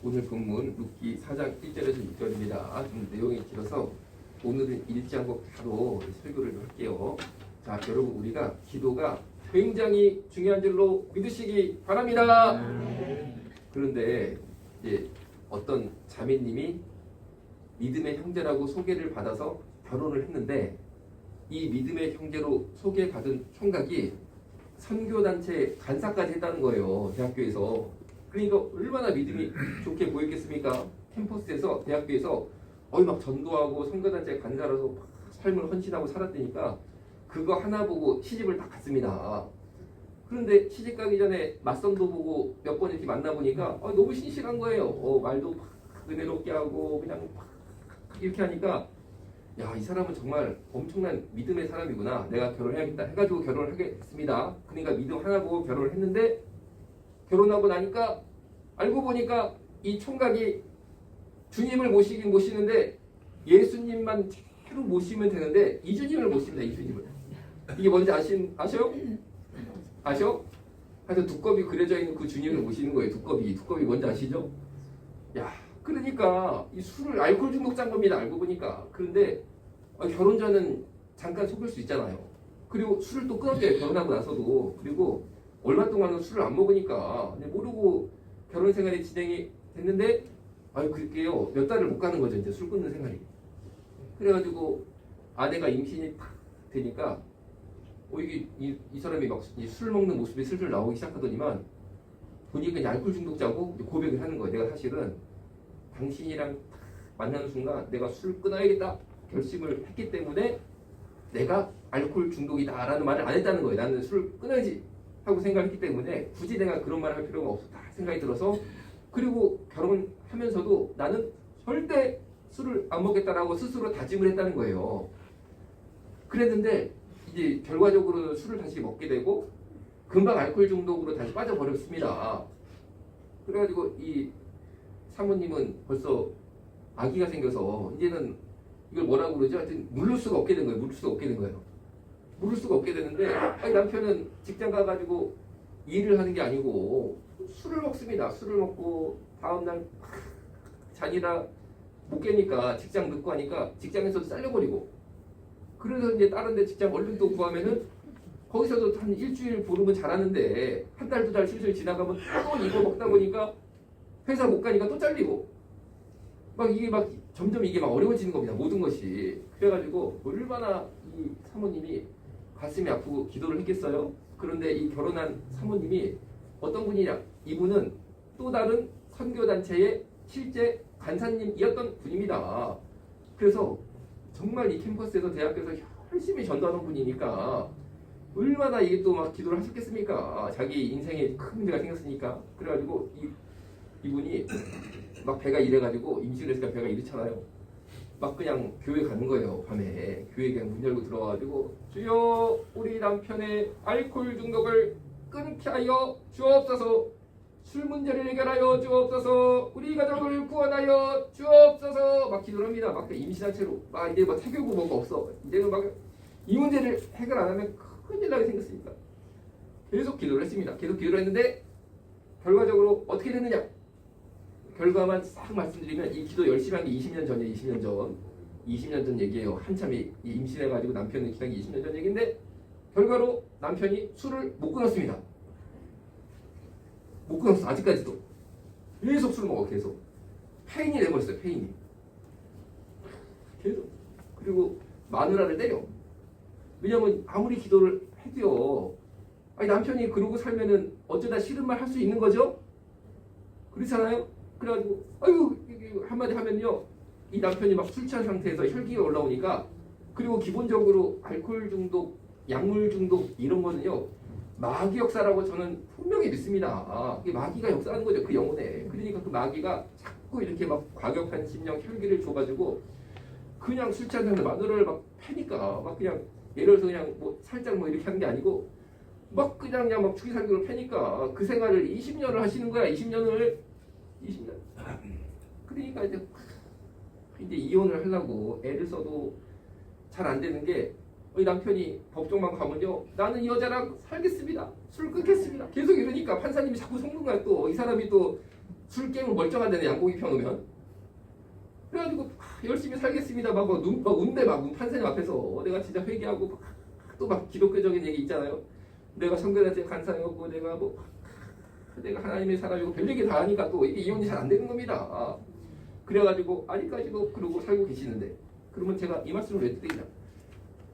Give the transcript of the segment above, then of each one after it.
오늘 본문 룻기 4장 1절에서 6절입니다. 좀 내용이 길어서 오늘은 읽지 않고 바로 설교를 할게요. 자, 여러분 우리가 기도가 굉장히 중요한 줄로 믿으시기 바랍니다. 그런데 이제 어떤 자매님이 믿음의 형제라고 소개를 받아서 결혼을 했는데 이 믿음의 형제로 소개받은 총각이 선교단체 간사까지 했다는 거예요. 대학교에서. 그러니까 얼마나 믿음이 좋게 보였겠습니까? 캠퍼스에서 대학교에서 막 전도하고 선교단체 간사라서 막 삶을 헌신하고 살았다니까 그거 하나 보고 시집을 딱 갔습니다. 그런데 시집 가기 전에 맞선도 보고 몇 번 이렇게 만나보니까 너무 신실한 거예요. 말도 막 은혜롭게 하고 그냥 막 이렇게 하니까 야, 이 사람은 정말 엄청난 믿음의 사람이구나. 내가 결혼해야겠다 해가지고 결혼을 하게 됐습니다. 그러니까 믿음 하나 보고 결혼을 했는데 결혼하고 나니까 알고 보니까 이 총각이 주님을 모시긴 모시는데 예수님만 제대로 모시면 되는데 이주님을 모십니다. 이주님을. 이게 뭔지 아셔? 아셔? 하여튼 두꺼비 그려져 있는 그 주님을 모시는 거예요. 두꺼비 뭔지 아시죠? 야, 그러니까 이 술을 알코올 중독자인 겁니다. 알고 보니까. 그런데 결혼 전은 잠깐 속을 수 있잖아요. 그리고 술을 또 끊었대요. 결혼하고 나서도. 그리고 얼마 동안은 술을 안 먹으니까 모르고 결혼 생활이 진행이 됐는데 그게요 몇 달을 못 가는 거죠. 이제 술 끊는 생활이. 그래가지고 아내가 임신이 탁 되니까 이게 이 사람이 막 술 먹는 모습이 슬슬 나오기 시작하더니만 보니까 그냥 알코올 중독자고 고백을 하는 거예요. 내가 사실은 당신이랑 만나는 순간 내가 술 끊어야겠다 결심을 했기 때문에 내가 알코올 중독이다라는 말을 안 했다는 거예요. 나는 술을 끊어야지 하고 생각했기 때문에 굳이 내가 그런 말을 할 필요가 없었다 생각이 들어서 그리고 결혼하면서도 나는 절대 술을 안 먹겠다라고 스스로 다짐을 했다는 거예요. 그랬는데 이제 결과적으로는 술을 다시 먹게 되고 금방 알코올 중독으로 다시 빠져버렸습니다. 그래가지고 이 사모님은 벌써 아기가 생겨서 이제는 이걸 뭐라고 그러죠? 하여튼 물을 수가 없게 된 거예요. 물을 수가 없게 되는데 남편은 직장 가가지고 일을 하는 게 아니고 술을 먹습니다. 술을 먹고 다음날 자기라 못 깨니까 직장 늦고 하니까 직장에서도 잘려버리고 그래서 이제 다른 데 직장 얼른 또 구하면은 거기서도 한 일주일 보름은 잘하는데 한 달 두 달 슬슬 지나가면 또 이거 먹다 보니까 회사 못 가니까 또 잘리고 이게 점점 이게 어려워지는 겁니다. 모든 것이. 그래가지고 얼마나 이 사모님이 가슴이 아프고 기도를 했겠어요. 그런데 이 결혼한 사모님이 어떤 분이냐? 이분은 또 다른 선교단체의 실제 간사님이었던 분입니다. 그래서 정말 이 캠퍼스에서 대학교에서 열심히 전도하는 분이니까 얼마나 이게 또 기도를 하셨겠습니까? 자기 인생에 큰 문제가 생겼으니까. 그래가지고 이분이 배가 이래가지고 임신을 했으니까 배가 이렇잖아요. 그냥 교회 가는 거예요. 밤에 교회 그냥 문 열고 들어와가지고 주여 우리 남편의 알코올 중독을 끊게 하여 주옵소서. 술 문제를 해결하여 주옵소서. 우리 가족을 구원하여 주옵소서. 기도를 합니다. 임신한 채로 이제 태교고 뭐가 없어. 이제는 이 문제를 해결 안 하면 큰일 나게 생겼으니까 계속 기도를 했습니다. 계속 기도를 했는데 결과적으로 어떻게 됐느냐? 결과만 싹 말씀드리면 이 기도 열심히 한 게 20년 전이에요. 20년 전 얘기예요. 한참 임신해가지고 남편을 기다린 게 20년 전 얘기인데 결과로 남편이 술을 못 끊었습니다. 못 끊었어. 아직까지도 계속 술 먹어. 계속 폐인이 돼버렸어요. 폐인이 계속. 그리고 마누라를 때려. 왜냐면 아무리 기도를 해도요 남편이 그러고 살면은 어쩌다 싫은 말 할 수 있는 거죠. 그렇잖아요. 그래가지고 한마디 하면요 이 남편이 술 취한 상태에서 혈기가 올라오니까 그리고 기본적으로 알코올 중독, 약물 중독 이런 거는요 마귀 역사라고 저는 분명히 믿습니다. 이게 마귀가 역사하는 거죠. 그 영혼에. 그러니까 그 마귀가 자꾸 이렇게 과격한 심령 혈기를 줘가지고 그냥 술 취한 상태 마누라를 패니까 그냥 예를 들어서 그냥 살짝 이렇게 하는 게 아니고 그냥 추기살기로 패니까 그 생활을 20년을 하시는 거야. 20년. 그러니까 이제 이혼을 하려고 애를 써도 잘 안 되는 게 남편이 법정만 가면요 나는 이 여자랑 살겠습니다. 술 끊겠습니다. 계속 이러니까 판사님이 자꾸 속는 거야. 또 이 사람이 또 술 깨면 멀쩡하다네 양고기 펴놓으면. 그래가지고 열심히 살겠습니다 막 운대 막 판사님 앞에서 내가 진짜 회개하고 또 막 기독교적인 얘기 있잖아요. 내가 성결한테 간사였고 내가 하나님의 사람이고 별 얘기 다 하니까 또 이게 이혼이 잘 안 되는 겁니다. 그래가지고 아직까지도 그러고 살고 계시는데 그러면 제가 이 말씀을 왜 드리냐.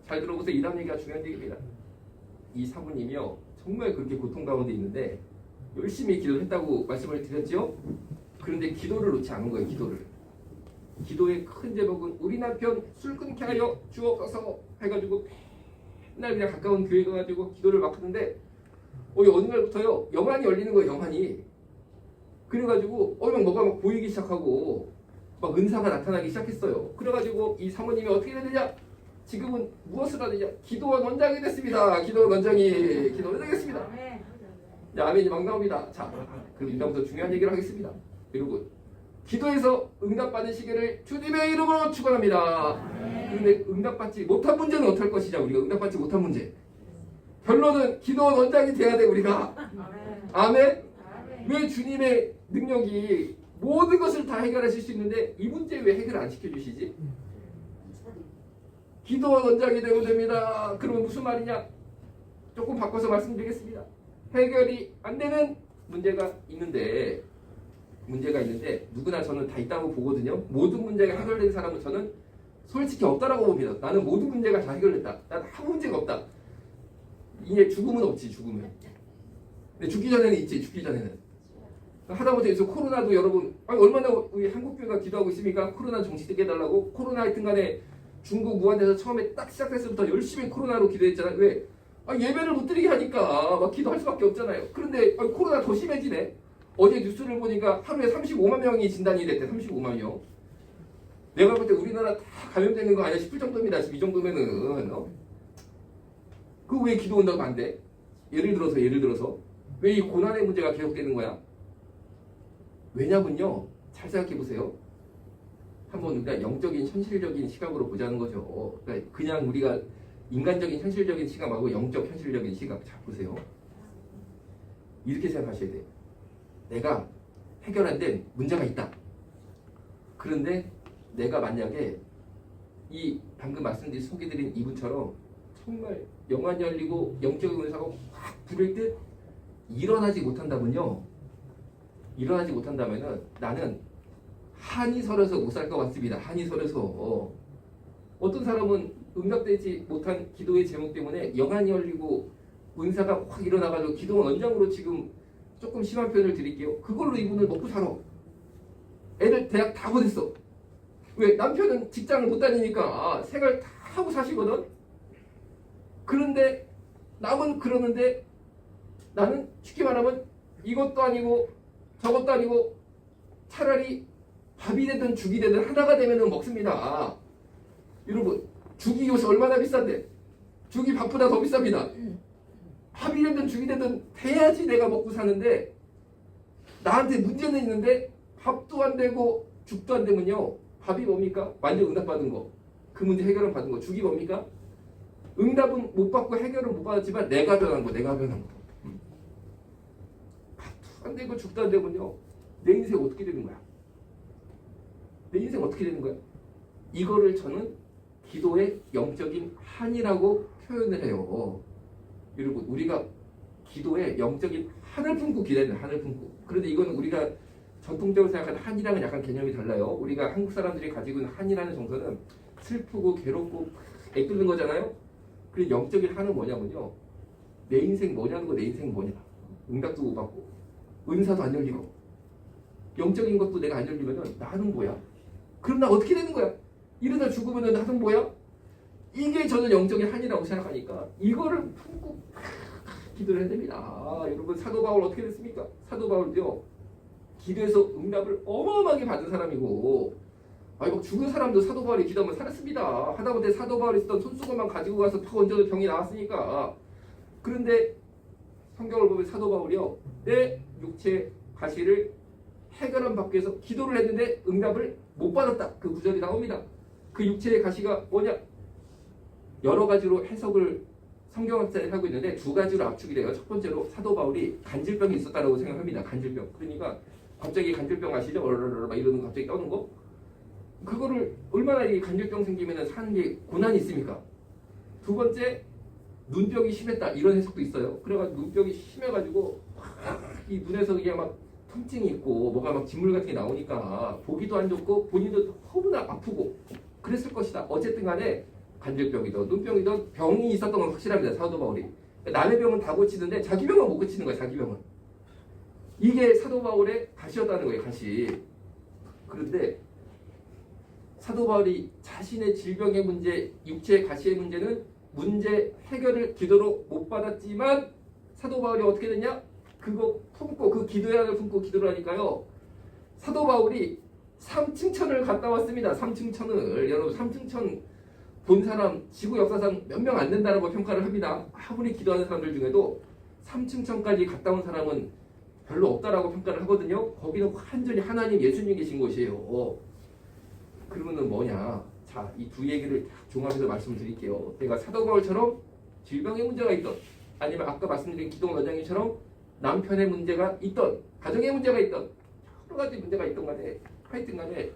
잘 들어보세요. 이 다음 얘기가 중요한 얘기입니다. 이 사모님이요 정말 그렇게 고통 가운데 있는데 열심히 기도를 했다고 말씀을 드렸죠. 그런데 기도를 놓지 않은 거예요. 기도의 큰 제목은 우리 남편 술 끊게 하여 주옵소서 해가지고 맨날 그냥 가까운 교회 가가지고 기도를 막 하는데 어느 날부터요 영안이 열리는 거예요. 영안이. 그래가지고 뭐가 막 보이기 시작하고 막 은사가 나타나기 시작했어요. 그래가지고 이 사모님이 어떻게 되느냐. 지금은 무엇을 하느냐. 기도원 원장이 됐습니다. 기도원 원장이 됐습니다. 아멘이 막 나옵니다. 자, 그럼 이다음부터 중요한 얘기를 하겠습니다. 여러분, 기도에서 응답받은 시기를 주님의 이름으로 축원합니다. 그런데 응답받지 못한 문제는 어떨 것이냐. 우리가 응답받지 못한 문제. 결론은 기도원 원장이 돼야 돼 우리가. 아멘. 왜 주님의 능력이 모든 것을 다 해결하실 수 있는데 이 문제 왜 해결 안 시켜주시지? 기도원 원장이 되면 됩니다. 그러면 무슨 말이냐? 조금 바꿔서 말씀드리겠습니다. 해결이 안 되는 문제가 있는데 누구나 저는 다 있다고 보거든요. 모든 문제가 해결된 사람은 저는 솔직히 없다라고 봅니다. 나는 모든 문제가 다 해결됐다. 난 아무 문제가 없다. 이제 죽음은 없지. 죽음은. 근데 죽기 전에는 있지. 죽기 전에는. 하다못해 요새 코로나도 여러분 얼마나 우리 한국교회가 기도하고 있습니까? 코로나 종식되게 해달라고. 코로나 하여튼 간에 중국 우한에서 처음에 딱 시작했을 때부터 열심히 코로나로 기도했잖아요. 왜? 예배를 못 드리게 하니까 막 기도할 수밖에 없잖아요. 그런데 코로나 더 심해지네. 어제 뉴스를 보니까 하루에 35만 명이 진단이 됐대. 35만 명. 내가 볼 때 우리나라 다 감염되는 거 아니야 싶을 정도입니다. 지금 이 정도면은. 그 왜 기도 온다고 안 돼? 예를 들어서 왜 이 고난의 문제가 계속되는 거야? 왜냐면요. 잘 생각해 보세요. 한번 우리가 영적인 현실적인 시각으로 보자는 거죠. 그러니까 그냥 우리가 인간적인 현실적인 시각 말고 영적 현실적인 시각 잘 보세요. 이렇게 생각하셔야 돼요. 내가 해결 안 된 문제가 있다. 그런데 내가 만약에 이 방금 말씀드린 소개드린 이분처럼 정말 영안이 열리고 영적인 은사가 확 부를 듯 일어나지 못한다면요. 나는 한이 서려서 못 살 것 같습니다. 한이 서려서. 어떤 사람은 응답되지 못한 기도의 제목 때문에 영안이 열리고 은사가 확 일어나가지고 기도원 원장으로 지금 조금 심한 표현을 드릴게요. 그걸로 이분을 먹고 살아. 애들 대학 다 보냈어. 왜? 남편은 직장을 못 다니니까 생활 다 하고 사시거든. 그런데 남은 그러는데 나는 쉽게 말하면 이것도 아니고 저것도 아니고 차라리 밥이 되든 죽이 되든 하나가 되면 먹습니다. 여러분 죽이 요새 얼마나 비싼데? 죽이 밥보다 더 비쌉니다. 밥이 되든 죽이 되든 돼야지 내가 먹고 사는데 나한테 문제는 있는데 밥도 안 되고 죽도 안 되면요. 밥이 뭡니까? 완전 응답받은 거. 그 문제 해결은 받은 거. 죽이 뭡니까? 응답은 못 받고 해결은 못 받았지만 내가 변한 거. 밥도 안 되고 죽도 안 되면요. 내 인생 어떻게 되는 거야? 이거를 저는 기도의 영적인 한이라고 표현을 해요. 여러분 우리가 기도에 영적인 한을 품고 기도해야 돼요. 한을 품고. 그런데 이건 우리가 전통적으로 생각하는 한이랑은 약간 개념이 달라요. 우리가 한국 사람들이 가지고 있는 한이라는 정서는 슬프고 괴롭고 애끓는 거잖아요. 그리고 영적인 한은 뭐냐면요. 내 인생 뭐냐는 거. 내 인생 뭐냐. 응답도 못 받고 은사도 안 열리고 영적인 것도 내가 안 열리면 나는 뭐야? 그럼 나 어떻게 되는 거야? 이러다 죽으면 나는 뭐야? 이게 저는 영적인 한이라고 생각하니까 이거를 품고 기도를 해야 됩니다. 여러분 사도 바울 어떻게 됐습니까? 사도 바울도요. 기도에서 응답을 어마어마하게 받은 사람이고 막 죽은 사람도 사도 바울이 기도하면 살았습니다. 하다못해 사도 바울이 쓰던 손수건만 가지고 가서 턱 얹어도 병이 나왔으니까. 그런데 성경을 보면 사도 바울이요. 내 육체 가시를 해결함 받기 위해서 기도를 했는데 응답을 못 받았다. 그 구절이 나옵니다. 그 육체의 가시가 뭐냐? 여러 가지로 해석을 성경학자들이 하고 있는데 두 가지로 압축이 돼요. 첫 번째로 사도 바울이 간질병이 있었다고 생각합니다. 간질병. 그러니까 갑자기 간질병 아시죠? 얼얼얼 막 이러는 거 갑자기 떠는 거. 그거를 얼마나 이 간질병 생기면 사는 게 고난이 있습니까? 두 번째, 눈병이 심했다 이런 해석도 있어요. 그래가지고 눈병이 심해가지고 이 눈에서 그냥 막 통증이 있고 뭐가 막 진물 같은 게 나오니까 보기도 안 좋고 본인도 너무나 아프고 그랬을 것이다. 어쨌든 간에 간질병이든 눈병이든 병이 있었던 건 확실합니다. 사도 바울이. 남의 병은 다 고치는데 자기 병은 못 고치는 거야. 자기 병은. 이게 사도 바울의 가시였다는 거예요. 가시. 그런데 사도 바울이 자신의 질병의 문제, 육체의 가시의 문제는 문제 해결을 기도로 못 받았지만 사도 바울이 어떻게 됐냐? 그거 품고 그 기도의 안을 품고 기도를 하니까요. 사도 바울이 삼층천을 갔다 왔습니다. 삼층천을. 여러분 삼층천 본 사람 지구 역사상 몇 명 안 된다라고 평가를 합니다. 아무리 기도하는 사람들 중에도 삼층천까지 갔다 온 사람은 별로 없다라고 평가를 하거든요. 거기는 완전히 하나님 예수님 계신 곳이에요. 그러면은 뭐냐? 자, 이 두 얘기를 종합해서 말씀을 드릴게요. 내가 사도 바울처럼 질병의 문제가 있던, 아니면 아까 말씀드린 기동 원장님처럼 남편의 문제가 있던, 가정의 문제가 있던, 여러 가지 문제가 있던 간에 하여튼 간에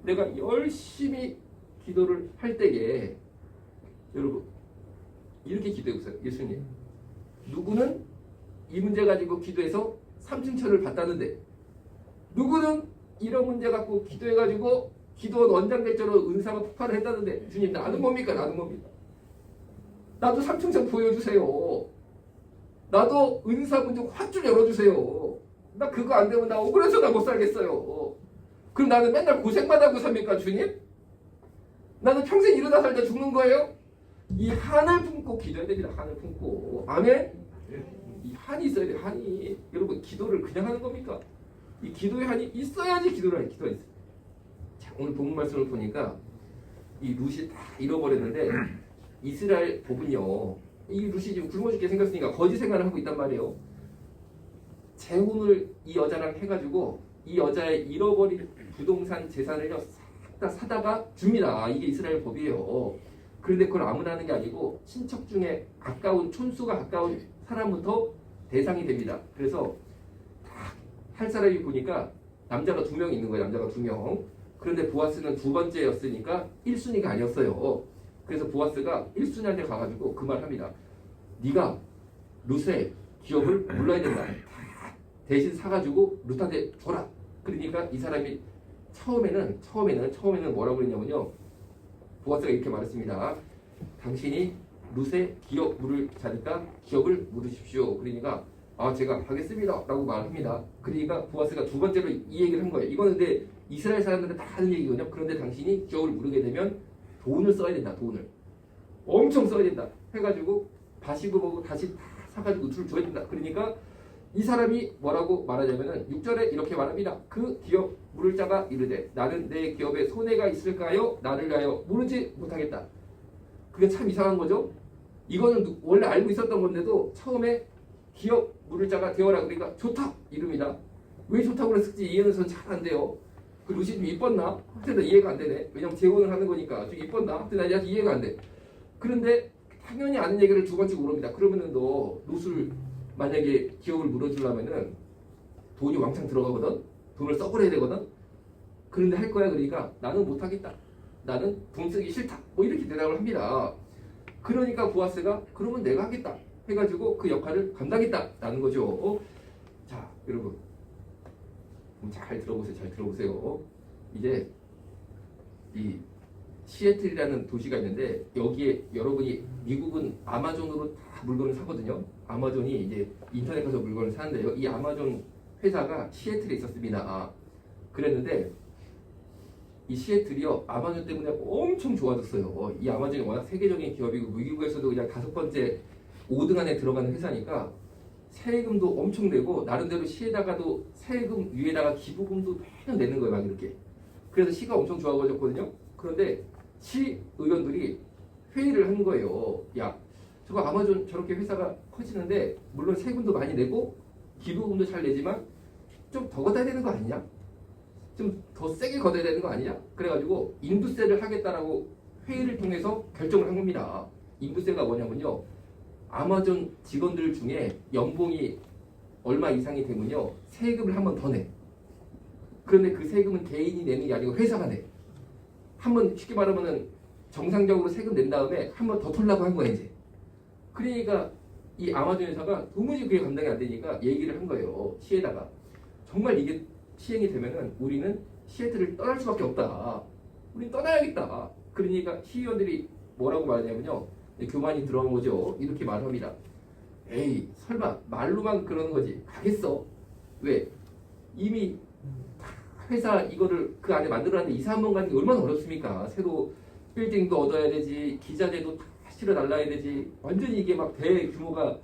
내가 열심히 기도를 할 때에 여러분 이렇게 기도해 보세요. 예수님, 누구는 이 문제 가지고 기도해서 삼층천을 받다는데 누구는 이런 문제 갖고 기도해가지고 기도원 원장대처럼 은사가 폭발을 했다는데 주님 나는 뭡니까? 나는 뭡니까? 나도 삼층천 보여주세요. 나도 은사 문제 확 좀 열어주세요. 나 그거 안 되면 나 억울해서 나 못 살겠어요. 그럼 나는 맨날 고생만 하고 삽니까 주님? 나는 평생 이러다 살다 죽는 거예요? 이 한을 품고 기도해야 됩니다. 한을 품고. 아멘? 이 한이 있어야 돼요. 한이. 여러분 기도를 그냥 하는 겁니까? 이 기도의 한이 있어야지 기도를 해요. 기도가 있어요. 자, 오늘 본문 말씀을 보니까 이 룻이 다 잃어버렸는데 이스라엘 복은요. 이 룻이 지금 굶어 죽게 생겼으니까 거지 생활을 하고 있단 말이에요. 재혼을 이 여자랑 해가지고 이 여자의 잃어버린 부동산 재산을요 싹 다 사다가 줍니다. 이게 이스라엘 법이에요. 그런데 그걸 아무나 하는 게 아니고 친척 중에 가까운 촌수가 가까운 사람부터 대상이 됩니다. 그래서 할 사람이 보니까 남자가 2명 있는 거예요. 남자가 2명. 그런데 보아스는 두 번째였으니까 1순위가 아니었어요. 그래서 보아스가 1순위한테 가가지고 그 말 합니다. 네가 룻의 기업을 물러야 된다. 대신 사가지고 룻한테 줘라. 그러니까 이 사람이 처음에는 뭐라고 그랬냐면요. 보아스가 이렇게 말했습니다. 당신이 룻의 기업 물을 자니까 기업을 물으십시오. 그러니까 제가 하겠습니다 라고 말합니다. 그러니까 보아스가 두 번째로 이 얘기를 한 거예요. 이거는 근데 이스라엘 사람들은 다 하는 얘기거든요. 그런데 당신이 기업을 물으게 되면 돈을 써야 된다. 돈을 엄청 써야 된다 해가지고 바시고 보고 다시 다 사가지고 줄 줘야 된다. 그러니까 이 사람이 뭐라고 말하냐면은 6절에 이렇게 말합니다. 그 기업 물을 자가 이르되 나는 내 기업에 손해가 있을까요? 나를 위하여 물지 못하겠다. 그게 참 이상한 거죠. 이거는 원래 알고 있었던 건데도 처음에 기업 물을 자가 되어라 그러니까 좋다 이릅니다. 왜 좋다고 그랬을지 이해는 전 잘 안 돼요. 그 룻이 좀 이뻤나? 하여튼 이해가 안 되네. 왜냐면 재혼을 하는 거니까 좀 이뻤나? 하여튼 나 이해가 안 돼. 그런데 당연히 아는 얘기를 두 번째 물어봅니다. 그러면은 너 룻을 만약에 기업을 물어주려면은 돈이 왕창 들어가거든. 돈을 써버려야 되거든. 그런데 할 거야. 그러니까 나는 못하겠다. 나는 돈 쓰기 싫다. 뭐 이렇게 대답을 합니다. 그러니까 보아스가 그러면 내가 하겠다 해가지고 그 역할을 감당했다라는 거죠. 자, 여러분 잘 들어보세요. 잘 들어보세요. 이제 이 시애틀이라는 도시가 있는데 여기에 여러분이 미국은 아마존으로 다 물건을 사거든요. 아마존이 이제 인터넷 가서 물건을 사는데요. 이 아마존 회사가 시애틀에 있었습니다. 그랬는데 이 시애틀이요 아마존 때문에 엄청 좋아졌어요. 이 아마존이 워낙 세계적인 기업이고 미국에서도 그냥 5번째 5등 안에 들어가는 회사니까 세금도 엄청 내고 나름대로 시에다가도 세금 위에다가 기부금도 매년 내는 거예요. 막 이렇게. 그래서 시가 엄청 좋아졌거든요. 그런데 시 의원들이 회의를 한 거예요. 야, 저거 아마존 저렇게 회사가 커지는데 물론 세금도 많이 내고 기부금도 잘 내지만 좀 더 걷어야 되는 거 아니냐? 좀 더 세게 걷어야 되는 거 아니냐? 그래가지고 인부세를 하겠다라고 회의를 통해서 결정을 한 겁니다. 인부세가 뭐냐면요. 아마존 직원들 중에 연봉이 얼마 이상이 되면요. 세금을 한 번 더 내. 그런데 그 세금은 개인이 내는 게 아니고 회사가 내. 한번 쉽게 말하면은 정상적으로 세금 낸 다음에 한 번 더 털라고 한 거야 이제. 그러니까 이 아마존 회사가 도무지 그게 감당이 안 되니까 얘기를 한 거예요. 시에다가 정말 이게 시행이 되면은 우리는 시애틀을 떠날 수밖에 없다. 우린 떠나야겠다. 그러니까 시의원들이 뭐라고 말하냐면요. 교만이 들어간 거죠. 이렇게 말합니다. 에이 설마 말로만 그러는 거지 가겠어? 왜? 이미 회사 이거를 그 안에 만들어놨는데 이사 한 번 가는 게 얼마나 어렵습니까? 새로 빌딩도 얻어야 되지, 기자재도 다 실어 달라야 되지. 완전히 이게 막 대규모가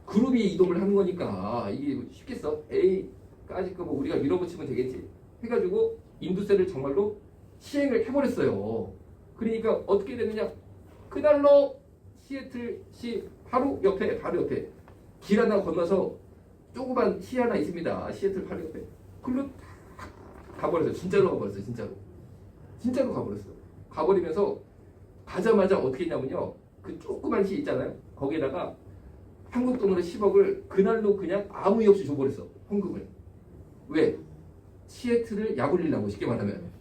그룹이 이동을 하는 거니까 이게 쉽겠어? 에이 까짓 거 뭐 우리가 밀어붙이면 되겠지. 해가지고 인두세를 정말로 시행을 해버렸어요. 그러니까 어떻게 됐느냐? 그날로 시애틀시 바로 옆에 길 하나 건너서 조그만 시 하나 있습니다. 시애틀 바로 옆에. 글로 가버렸어요. 진짜로 가버렸어요. 진짜로 가버렸어요. 가버리면서 가자마자 어떻게 했냐면요. 그 조그만 시 있잖아요. 거기에다가 한국 돈으로 10억을 그날로 그냥 아무 이유 없이 줘버렸어. 헌금을. 왜? 시애틀을 약올리려고 쉽게 말하면.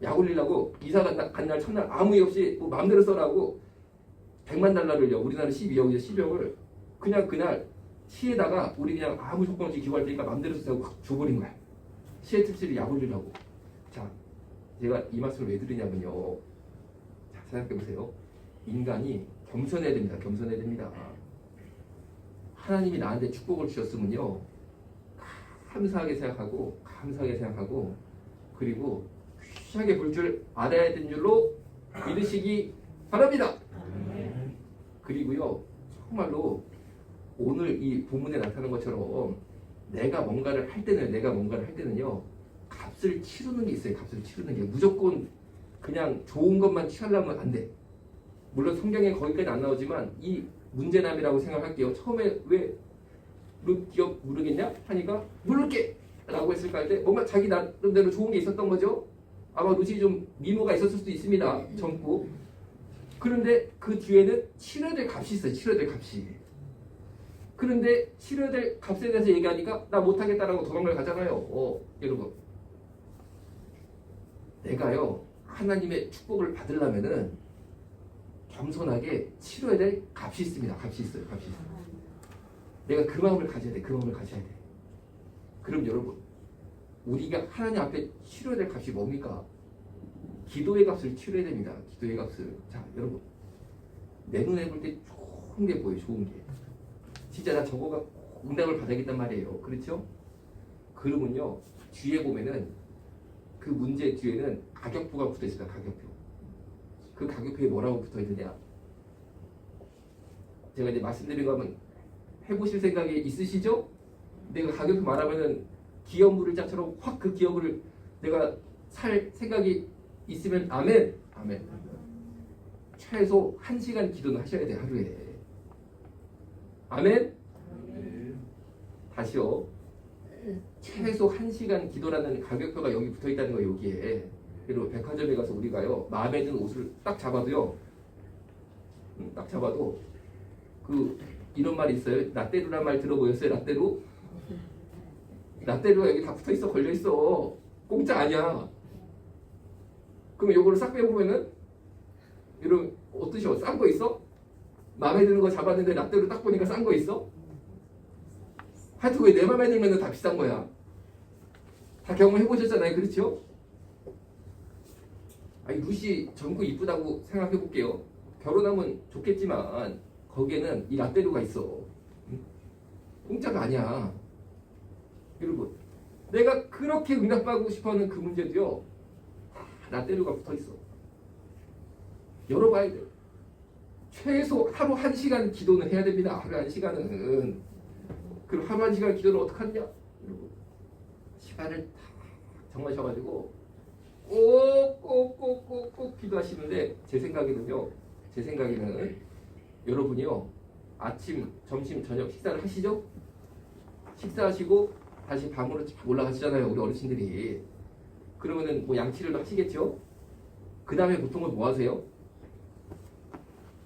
약올리려고 이사 간 날 첫날 아무 이유 없이 뭐 마음대로 써라고 100만 달러를요. 우리나라 12억이죠. 12억을 그냥 그날 시에다가 우리 그냥 아무 조건 없이 기부할 테니까 마음대로 쓰라고 줘버린 거야. 시애틀시를 약올리려고. 자, 제가 이 말씀을 왜 드리냐면요. 자, 생각해보세요. 인간이 겸손해야 됩니다. 겸손해야 됩니다. 하나님이 나한테 축복을 주셨으면요. 감사하게 생각하고 그리고 귀하게 볼 줄 알아야 되는 줄로 믿으시기 바랍니다. 그리고요. 정말로 오늘 이 본문에 나타난 것처럼 내가 뭔가를 할 때는요. 값을 치르는 게 있어요. 값을 치르는 게. 무조건 그냥 좋은 것만 취하려면 안 돼. 물론 성경에 거기까지 안 나오지만 이 문제남이라고 생각할게요. 처음에 왜 기업 모르겠냐? 하니까 모를게! 라고 했을까 할 때 뭔가 자기 나름대로 좋은 게 있었던 거죠. 아마 루시 좀 미모가 있었을 수도 있습니다. 젊고. 그런데 그 뒤에는 치러야 될 값이 있어요. 치러야 될 값이. 그런데 치러야 될 값에 대해서 얘기하니까 나 못하겠다라고 도망을 가잖아요. 여러분. 내가요. 하나님의 축복을 받으려면은 겸손하게 치러야 될 값이 있습니다. 값이 있어요. 내가 그 마음을 가져야 돼. 그럼 여러분, 우리가 하나님 앞에 치러야 될 값이 뭡니까? 기도의 값을 치러야 됩니다. 기도의 값을. 자, 여러분, 내 눈에 볼 때 좋은 게 보여요. 좋은 게. 진짜 나 저거가 응답을 받아야겠단 말이에요. 그렇죠? 그러면요, 뒤에 보면은 그 문제 뒤에는 가격표가 붙어 있습니다. 가격표. 그 가격표에 뭐라고 붙어 있느냐? 제가 이제 말씀드린 거 하면 해보실 생각이 있으시죠? 내가 가격표 말하면은 기업 물자처럼 확 그 기업을 내가 살 생각이 있으면 아멘. 최소 1시간 기도는 하셔야 돼요. 하루에. 아멘. 다시요. 최소 1시간 기도라는 가격표가 여기 붙어 있다는 거예요. 여기에. 그리고 백화점에 가서 우리가요. 마음에 드는 옷을 딱 잡아도요. 딱 잡아도 그 이런 말이 있어요. 라떼루란 말 들어보셨어요? 라떼루가 여기 다 붙어 있어. 걸려 있어. 공짜 아니야. 그럼 요거를 싹 빼보면은 여러분 어떠셔? 싼 거 있어? 마음에 드는 거 잡았는데 라떼루 딱 보니까 싼 거 있어? 하여튼 왜 내 마음에 들면은 다 비싼 거야. 다 경험해 보셨잖아요. 그렇죠? 아니 루시 젊고 이쁘다고 생각해 볼게요. 결혼하면 좋겠지만 거기에는 이 라떼루가 있어. 공짜가 아니야. 여러분, 내가 그렇게 응답받고 싶어하는 그 문제도요. 라떼루가 붙어있어. 열어봐야 돼. 최소 하루 1시간 기도는 해야 됩니다. 하루 1시간은. 그럼 하루 1시간 기도를 어떻게 하느냐? 여러분, 시간을 다 정하셔가지고 꼭 기도하시는데 제 생각에는 여러분이요. 아침, 점심, 저녁 식사를 하시죠? 식사하시고 다시 방으로 쫙 올라가시잖아요. 우리 어르신들이. 그러면은 뭐 양치를 하시겠죠? 그 다음에 보통은 뭐 하세요?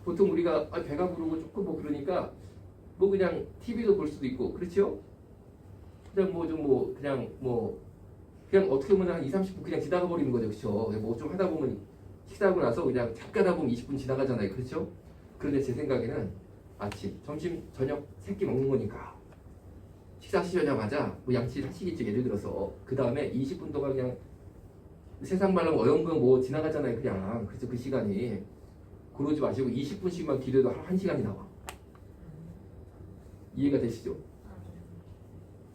보통 우리가 배가 부르고 조금 뭐 그러니까 뭐 그냥 TV도 볼 수도 있고 그렇죠? 그냥 그냥 그냥 어떻게 보면 한 2, 30분 그냥 지나가 버리는 거죠. 그렇죠? 뭐 좀 하다 보면 식사하고 나서 그냥 잠깐 하다 보면 20분 지나가잖아요. 그렇죠? 그런데 제 생각에는 아침, 점심, 저녁 세 끼 먹는 거니까 식사하시자마자 뭐 양치 하시겠죠. 예를 들어서 그 다음에 20분 동안 그냥 세상 말로 어영부영 뭐 지나가잖아요. 그냥 그래서 그 시간이 그러지 마시고 20분씩만 기도해도 한 시간이 나와. 이해가 되시죠?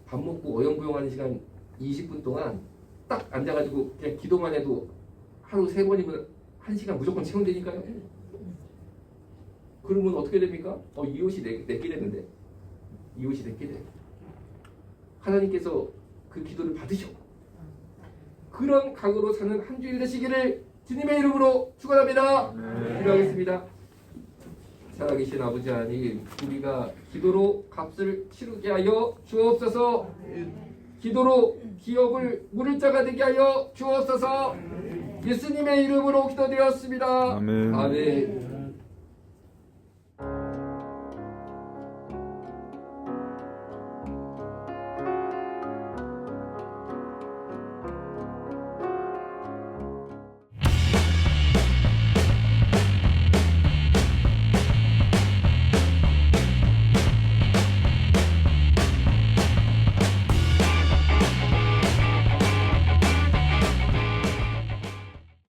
밥 먹고 어영부영하는 시간 20분 동안 딱 앉아가지고 그냥 기도만 해도 하루 3번이면 1시간 무조건 채운다니까요. 그러면 어떻게 됩니까? 이 옷이 내게 됐는데 이 옷이 내게 돼. 하나님께서 그 기도를 받으셔. 그런 각오로 사는 한 주일 되시기를 주님의 이름으로 축원합니다. 기도하겠습니다. 살아계신 아버지 하나님, 우리가 기도로 값을 치르게 하여 주옵소서. 기도로 기업을 물을 자가 되게 하여 주옵소서. 예수님의 이름으로 기도드렸습니다. 아멘. 아멘.